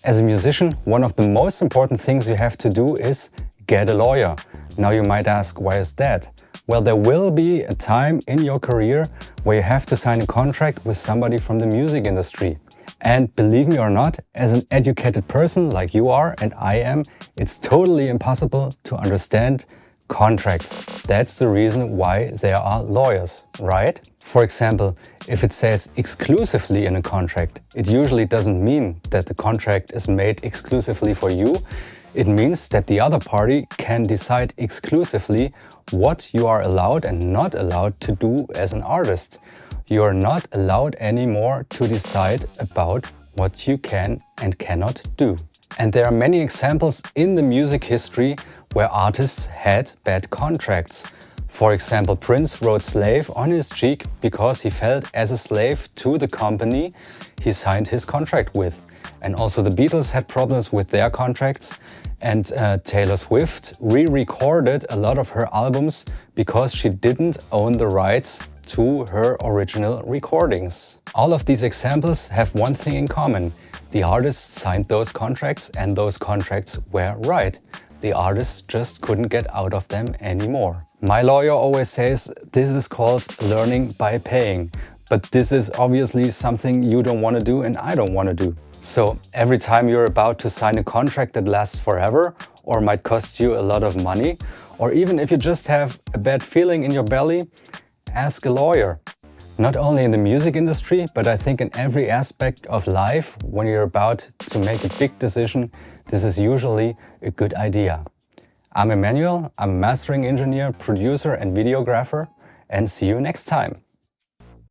As a musician, one of the most important things you have to do is get a lawyer. Now you might ask, why is that? Well, there will be a time in your career where you have to sign a contract with somebody from the music industry. And believe me or not, as an educated person like you are and I am, it's totally impossible to understand contracts. That's the reason why there are lawyers, right? For example, if it says exclusively in a contract, it usually doesn't mean that the contract is made exclusively for you. It means that the other party can decide exclusively what you are allowed and not allowed to do as an artist. You are not allowed anymore to decide about what you can and cannot do. And there are many examples in the music history where artists had bad contracts. For example, Prince wrote "slave" on his cheek because he felt as a slave to the company he signed his contract with. And also the Beatles had problems with their contracts, and Taylor Swift re-recorded a lot of her albums because she didn't own the rights to her original recordings. All of these examples have one thing in common. The artists signed those contracts and those contracts were right. The artists just couldn't get out of them anymore. My lawyer always says this is called learning by paying. But this is obviously something you don't want to do and I don't want to do. So every time you're about to sign a contract that lasts forever or might cost you a lot of money, or even if you just have a bad feeling in your belly, ask a lawyer. Not only in the music industry, but I think in every aspect of life, when you're about to make a big decision, this is usually a good idea. I'm Emmanuel, I'm a mastering engineer, producer and videographer, and see you next time.